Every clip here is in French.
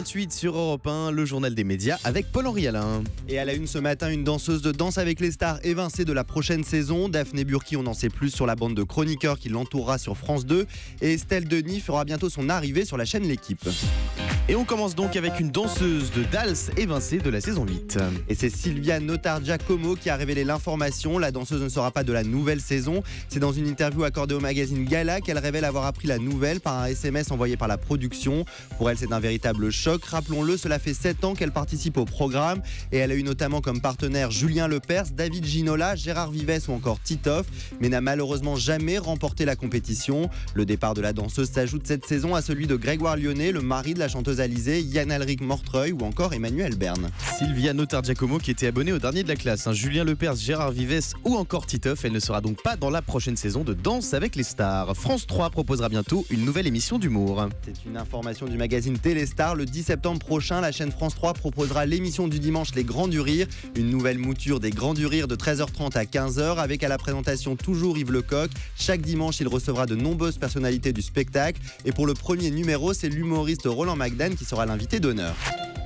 8h28 sur Europe 1, le journal des médias avec Paul-Henri Alain. Et à la une ce matin, une danseuse de Danse avec les stars évincée de la prochaine saison. Daphné Burki, on en sait plus sur la bande de chroniqueurs qui l'entourera sur France 2. Et Estelle Denis fera bientôt son arrivée sur la chaîne L'Équipe. Et on commence donc avec une danseuse de Dals évincée de la saison 8. Et c'est Silvia Notargiacomo qui a révélé l'information. La danseuse ne sera pas de la nouvelle saison. C'est dans une interview accordée au magazine Gala qu'elle révèle avoir appris la nouvelle par un SMS envoyé par la production. Pour elle, c'est un véritable choc. Rappelons-le, cela fait 7 ans qu'elle participe au programme et elle a eu notamment comme partenaire Julien Lepers, David Ginola, Gérard Vives ou encore Titoff, mais n'a malheureusement jamais remporté la compétition. Le départ de la danseuse s'ajoute cette saison à celui de Grégoire Lyonnais, le mari de la chanteuse Alizée, Yann Alric Mortreuil ou encore Emmanuel Berne. Silvia Notargiacomo qui était abonnée au dernier de la classe, Julien Lepers, Gérard Vives ou encore Titoff, elle ne sera donc pas dans la prochaine saison de Danse avec les stars. France 3 proposera bientôt une nouvelle émission d'humour. C'est une information du magazine Téléstar. Le 10 septembre prochain, la chaîne France 3 proposera l'émission du dimanche Les Grands du Rire, une nouvelle mouture des Grands du Rire de 13h30 à 15h avec à la présentation toujours Yves Lecoq. Chaque dimanche, il recevra de nombreuses personnalités du spectacle et pour le premier numéro, c'est l'humoriste Roland Magdan qui sera l'invité d'honneur.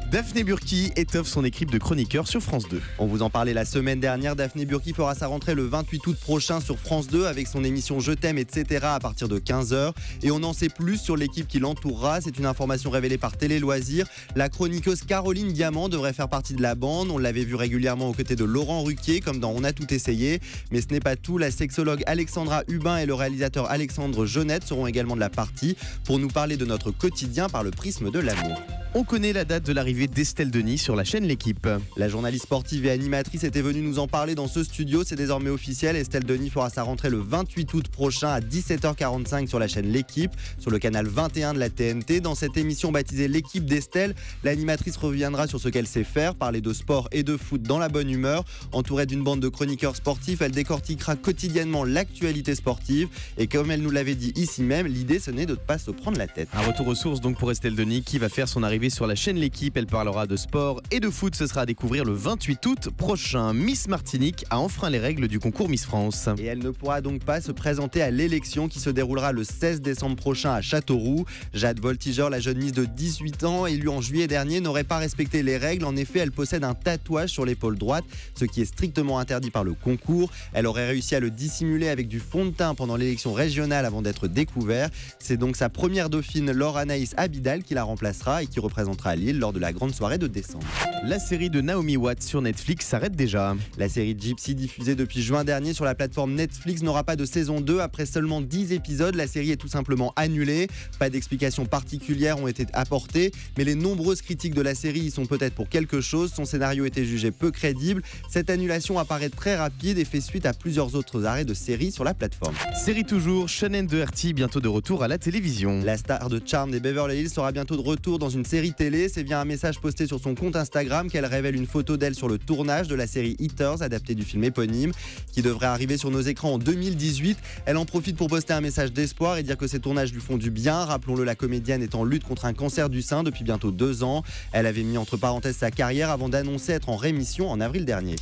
Daphné Burki étoffe son équipe de chroniqueurs sur France 2. On vous en parlait la semaine dernière. Daphné Burki fera sa rentrée le 28 août prochain sur France 2 avec son émission Je t'aime, etc. à partir de 15h. Et on en sait plus sur l'équipe qui l'entourera. C'est une information révélée par Télé Loisirs. La chroniqueuse Caroline Diamant devrait faire partie de la bande. On l'avait vu régulièrement aux côtés de Laurent Ruquier, comme dans On a tout essayé. Mais ce n'est pas tout. La sexologue Alexandra Hubin et le réalisateur Alexandre Jeunette seront également de la partie pour nous parler de notre quotidien par le prisme de l'amour. On connaît la date de l'arrivée d'Estelle Denis sur la chaîne L'Équipe. La journaliste sportive et animatrice était venue nous en parler dans ce studio. C'est désormais officiel. Estelle Denis fera sa rentrée le 28 août prochain à 17h45 sur la chaîne L'Équipe, sur le canal 21 de la TNT. Dans cette émission baptisée L'Équipe d'Estelle, l'animatrice reviendra sur ce qu'elle sait faire, parler de sport et de foot dans la bonne humeur. Entourée d'une bande de chroniqueurs sportifs, elle décortiquera quotidiennement l'actualité sportive. Et comme elle nous l'avait dit ici même, l'idée ce n'est de ne pas se prendre la tête. Un retour aux sources donc pour Estelle Denis qui va faire son arrivée sur la chaîne L'Équipe. Elle parlera de sport et de foot. Ce sera à découvrir le 28 août prochain. Miss Martinique a enfreint les règles du concours Miss France. Et elle ne pourra donc pas se présenter à l'élection qui se déroulera le 16 décembre prochain à Châteauroux. Jade Voltiger, la jeune Miss de 18 ans, élue en juillet dernier, n'aurait pas respecté les règles. En effet, elle possède un tatouage sur l'épaule droite, ce qui est strictement interdit par le concours. Elle aurait réussi à le dissimuler avec du fond de teint pendant l'élection régionale avant d'être découverte. C'est donc sa première dauphine, Laure Anaïs Abidal, qui la remplacera et qui représentera Lille lors de la grande soirée de décembre. La série de Naomi Watts sur Netflix s'arrête déjà. La série Gypsy, diffusée depuis juin dernier sur la plateforme Netflix, n'aura pas de saison 2. Après seulement 10 épisodes, la série est tout simplement annulée. Pas d'explications particulières ont été apportées, mais les nombreuses critiques de la série y sont peut-être pour quelque chose. Son scénario était jugé peu crédible. Cette annulation apparaît très rapide et fait suite à plusieurs autres arrêts de séries sur la plateforme. Série toujours, Shannon Doherty bientôt de retour à la télévision. La star de Charmed et Beverly Hills sera bientôt de retour dans une série télé. C'est via un message posté sur son compte Instagram qu'elle révèle une photo d'elle sur le tournage de la série Eaters, adaptée du film éponyme, qui devrait arriver sur nos écrans en 2018. Elle en profite pour poster un message d'espoir et dire que ces tournages lui font du bien. Rappelons-le, la comédienne est en lutte contre un cancer du sein depuis bientôt 2 ans. Elle avait mis entre parenthèses sa carrière avant d'annoncer être en rémission en avril dernier.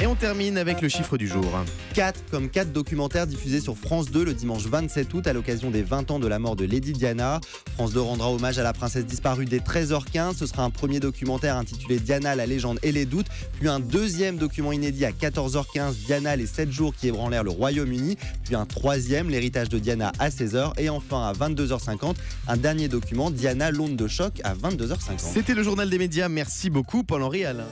Et on termine avec le chiffre du jour. 4 documentaires diffusés sur France 2 le dimanche 27 août à l'occasion des 20 ans de la mort de Lady Diana. France 2 rendra hommage à la princesse disparue dès 13h15. Ce sera un premier documentaire intitulé Diana, la légende et les doutes, puis un deuxième document inédit à 14h15, Diana, les 7 jours qui ébranlèrent le Royaume-Uni, puis un troisième, l'héritage de Diana à 16h, et enfin à 22h50, un dernier document, Diana, l'onde de choc à 22h50. C'était le journal des médias. Merci beaucoup Paul-Henri Alain.